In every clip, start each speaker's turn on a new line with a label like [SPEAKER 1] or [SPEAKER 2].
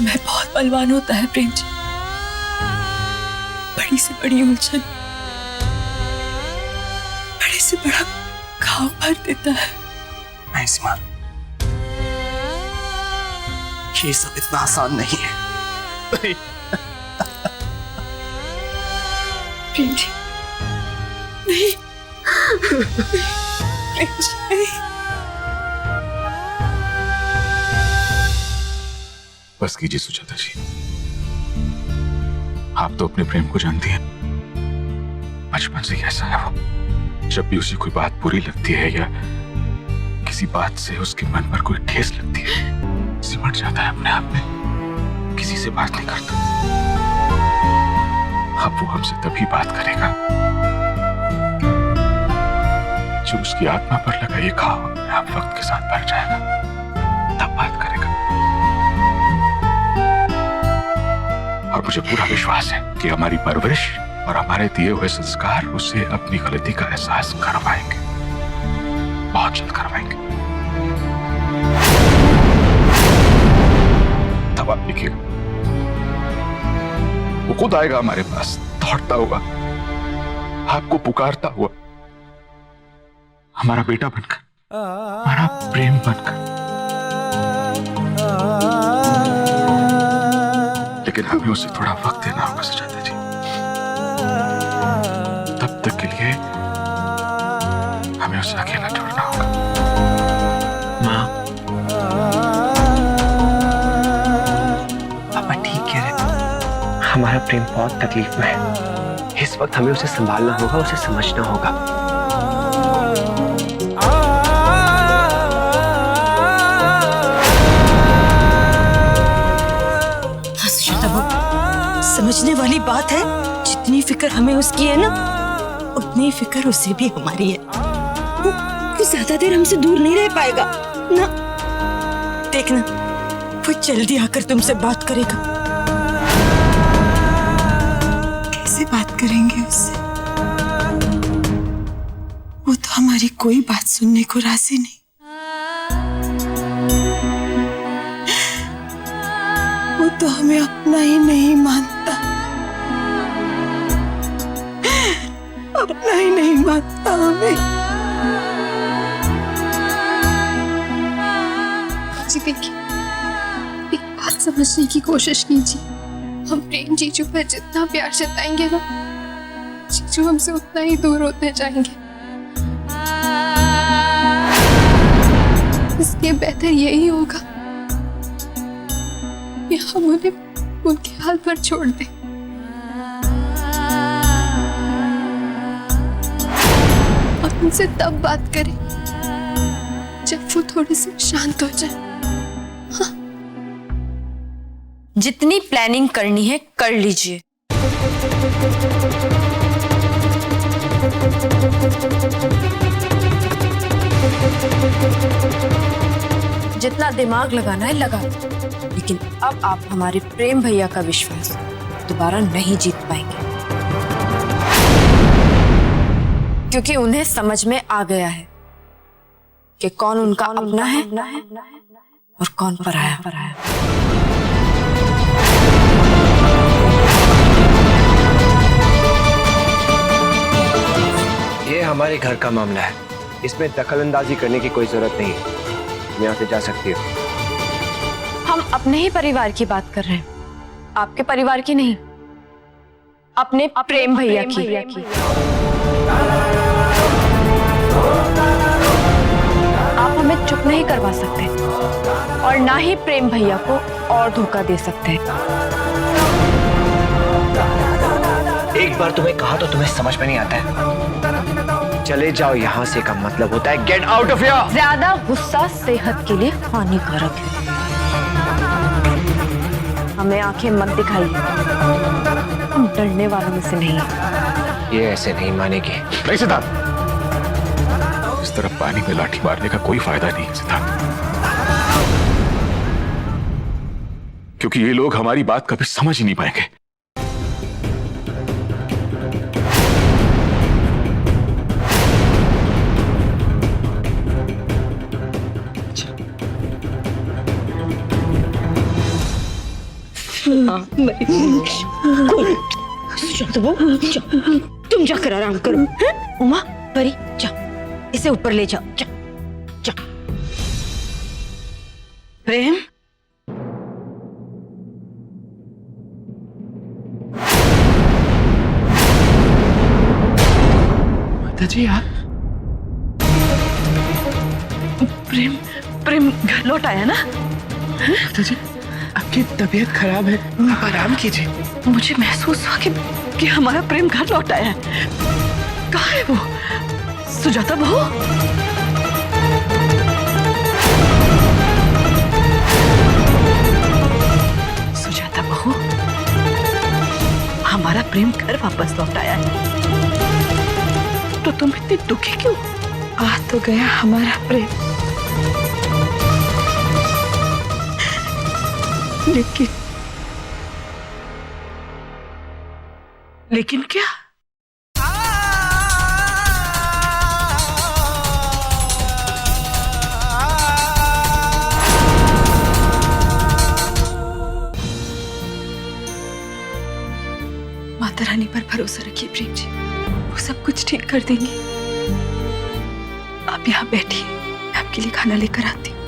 [SPEAKER 1] समय बहुत बलवान होता है प्रेम जी। बड़ी से बड़ी उलझन बड़े से बड़ा घाव भर देता है।
[SPEAKER 2] नहीं सीमा, ये सब इतना आसान नहीं है।
[SPEAKER 1] प्रेम जी नहीं, प्रेम जी नहीं।
[SPEAKER 3] बस कीजिए सुजाता जी, आप तो अपने प्रेम को जानती हैं। बचपन से कैसा है वो, जब भी उसे कोई बात बुरी लगती है या किसी बात से उसके मन पर कोई ठेस लगती है, सिमट जाता है अपने आप में, किसी से बात नहीं करता। अब वो हमसे तभी बात करेगा जो उसकी आत्मा पर लगा ये घाव अपने आप वक्त के साथ भर जाएगा, तब बात करेगा। और मुझे पूरा विश्वास है कि हमारी परवरिश और हमारे दिए हुए संस्कार उसे अपनी गलती का एहसास करवाएंगे, बहुत जल्द करवाएंगे। तब आप देखिएगा, वो खुद आएगा हमारे पास, दौड़ता हुआ, आपको पुकारता हुआ, हमारा बेटा बनकर, हमारा प्रेम बनकर। लेकिन हमें उसे थोड़ा वक्त देना होगा सुजाता जी। तब तक के लिए हमें उसे अकेला छोड़ना होगा।
[SPEAKER 2] माँ, पापा ठीक कह रहे, हमारा प्रेम बहुत तकलीफ में है। इस वक्त हमें उसे संभालना होगा, उसे समझना होगा।
[SPEAKER 1] समझने वाली बात है, जितनी फिक्र हमें उसकी है ना, उतनी फिक्र उसे भी हमारी है। वो ज्यादा देर हमसे दूर नहीं रह पाएगा ना। देखना, वो जल्दी आकर तुमसे बात करेगा। कैसे बात करेंगे उससे? वो तो हमारी कोई बात सुनने को राजी नहीं। वो तो हमें अपना ही नहीं मानता, अपना ही नहीं मानता हमें।
[SPEAKER 4] जी देखिए, एक बात समझने की कोशिश कीजिए। हम प्रेम जीजू पर जितना प्यार जताएंगे ना, जीजू हमसे उतना ही दूर होते जाएंगे। इसलिए बेहतर यही होगा कि हम उन्हें उनके हाल पर छोड़ दें। और उनसे तब बात करें जब वो थोड़े से शांत हो जाए। हाँ।
[SPEAKER 5] जितनी प्लानिंग करनी है कर लीजिए। जितना दिमाग लगाना है लगा, लेकिन अब आप हमारे प्रेम भैया का विश्वास दोबारा नहीं जीत पाएंगे, क्योंकि उन्हें समझ में आ गया है कि कौन उनका अपना है और कौन पराया।
[SPEAKER 2] ये हमारे घर का मामला है, इसमें दखलंदाजी करने की कोई जरूरत नहीं है। तुम यहाँ से जा सकती हो।
[SPEAKER 5] हम अपने ही परिवार की बात कर रहे हैं, आपके परिवार की नहीं, अपने प्रेम भैया की। आप हमें चुप नहीं करवा सकते और ना ही प्रेम भैया को और धोखा दे सकते हैं।
[SPEAKER 2] एक बार तुम्हें कहा तो तुम्हें समझ में नहीं आता है। चले जाओ यहाँ से का मतलब होता है गेट आउट ऑफ हियर।
[SPEAKER 5] ज्यादा गुस्सा सेहत के लिए हानिकारक है। हमें आंखें मत दिखाइए, हम डरने वालों में से नहीं हैं।
[SPEAKER 2] ये ऐसे नहीं मानेगी।
[SPEAKER 3] नहीं सिद्धार्थ, इस तरफ पानी में लाठी मारने का कोई फायदा नहीं है सिद्धार्थ, क्योंकि ये लोग हमारी बात कभी समझ ही नहीं पाएंगे।
[SPEAKER 1] हाँ कोई सुजाता बहू जाओ, तुम जाकर आराम करो। हैं? उमा परी जाओ, इसे ऊपर ले जाओ, जाओ जाओ। प्रेम
[SPEAKER 6] जी आप प्रेम प्रेम घर लौट आया ना?
[SPEAKER 7] माता जी आपकी तबीयत खराब है, आप आराम कीजिए।
[SPEAKER 6] मुझे महसूस हुआ कि हमारा प्रेम घर लौट आया है। कहाँ है वो? सुजाता बहू, सुजाता बहू, हमारा प्रेम घर वापस लौट आया है। तो तुम इतनी दुखी क्यों? आ तो गया हमारा प्रेम, लेकिन क्या? माता रानी पर भरोसा रखिए प्रेम जी, वो सब कुछ ठीक कर देंगी। आप यहाँ बैठिए, मैं आपके लिए खाना लेकर आती हूँ।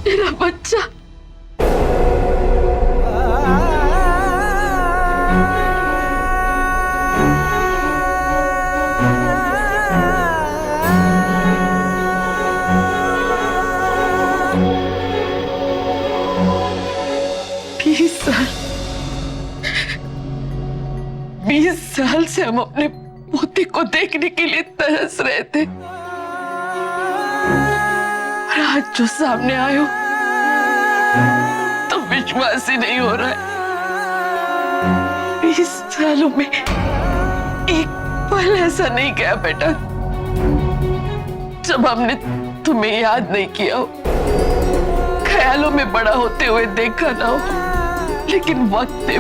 [SPEAKER 6] मेरा बच्चा, बीस साल से हम अपने पोते को देखने के लिए तरस रहे थे, और आज जो सामने आयो तो विश्वास ही नहीं हो रहा है। 20 सालों में एक पल ऐसा नहीं गया बेटा जब हमने तुम्हें याद नहीं किया हो, ख्यालों में बड़ा होते हुए देखा ना हो, लेकिन वक्त ने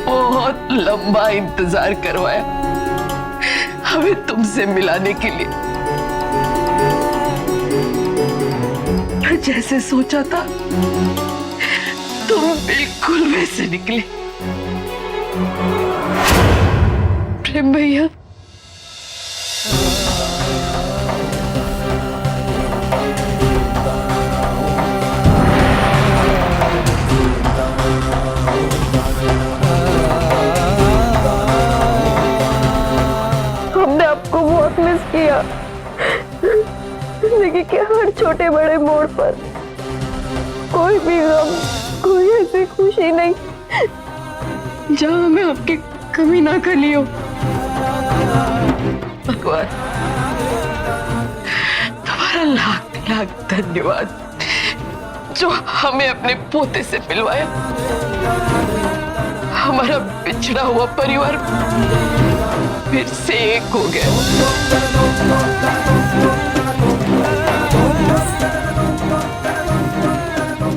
[SPEAKER 6] बहुत लंबा इंतजार करवाया हमें तुमसे मिलाने के लिए। और जैसे सोचा था तुम बिल्कुल वैसे निकले। प्रेम भैया,
[SPEAKER 8] हमने आपको बहुत मिस किया। जिंदगी के हर छोटे बड़े मोड़ पर कोई भी गम, कोई ऐसी खुशी नहीं जहाँ हमें आपकी कमी ना खली हो।
[SPEAKER 6] भगवान तुम्हारा लाख लाख धन्यवाद जो हमें अपने पोते से मिलवाया। हमारा बिछड़ा हुआ परिवार फिर से एक हो गया।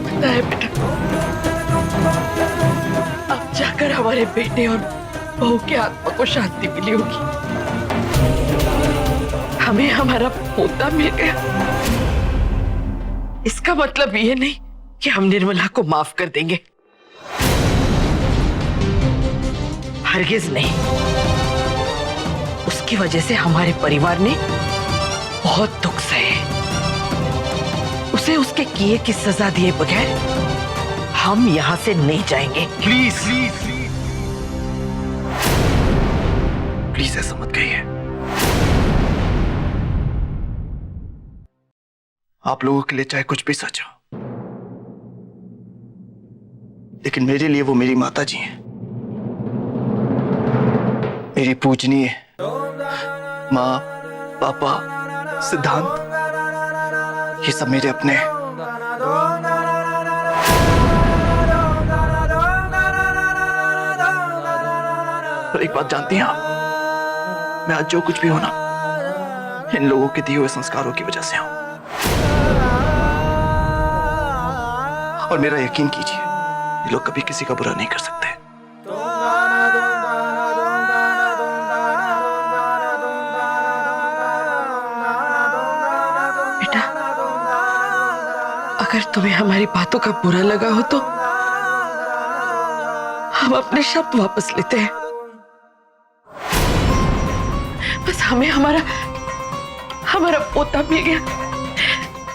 [SPEAKER 6] पता है बेटा, अब जाकर हमारे बेटे और बहू के आत्मा को शांति मिली होगी। हमें हमारा पोता मिल गया। इसका मतलब ये नहीं कि हम निर्मला को माफ कर देंगे, हरगिज नहीं। उसकी वजह से हमारे परिवार ने बहुत दुख सहे। उसे उसके किए की सजा दिए बगैर हम यहां से नहीं जाएंगे।
[SPEAKER 3] प्लीज प्लीज प्लीज ऐसा मत कहिए। आप लोगों के लिए चाहे कुछ भी सच हो,
[SPEAKER 9] लेकिन मेरे लिए वो मेरी माता जी हैं, मेरी पूजनीय माँ, पापा, सिद्धांत, ये सब मेरे अपने हैं। पर एक बात जानती हैं आप, मैं आज जो कुछ भी हूं ना, इन लोगों के दिए हुए संस्कारों की वजह से हूं। और मेरा यकीन कीजिए, ये लोग कभी किसी का बुरा नहीं कर सकते।
[SPEAKER 7] बेटा, अगर तुम्हें हमारी बातों का बुरा लगा हो तो हम अपने शब्द वापस लेते हैं। बस हमें हमारा पोता मिल गया,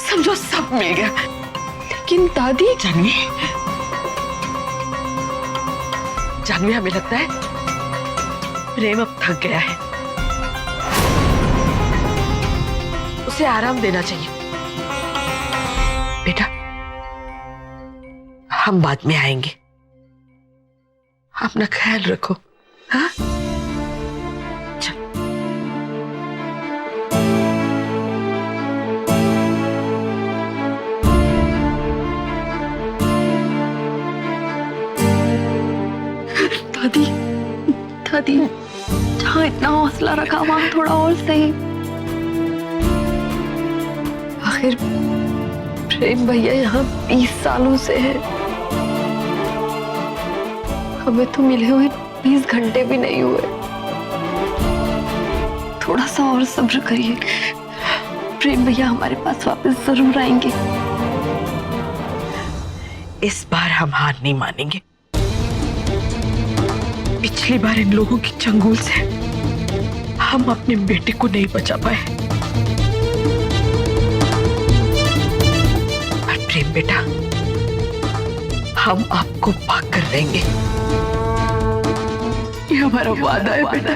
[SPEAKER 7] समझो सब मिल गया।
[SPEAKER 4] लेकिन दादी,
[SPEAKER 7] जानवी, हमें लगता है प्रेम अब थक गया है, उसे आराम देना चाहिए। बेटा, हम बाद में आएंगे, अपना ख्याल रखो। हाँ,
[SPEAKER 4] दादी, दादी, जहाँ इतना हौसला रखा वहां थोड़ा और सही। आखिर प्रेम भैया यहाँ 20 सालों से है, हमें तो मिले हुए 20 घंटे भी नहीं हुए। थोड़ा सा और सब्र करिए, प्रेम भैया हमारे पास वापस जरूर आएंगे।
[SPEAKER 7] इस बार हम हार नहीं मानेंगे। पिछली बार इन लोगों की चंगुल से हम अपने बेटे को नहीं बचा पाए, पर प्रेम बेटा, हम आपको पाकर रहेंगे, ये हमारा वादा है बेटा।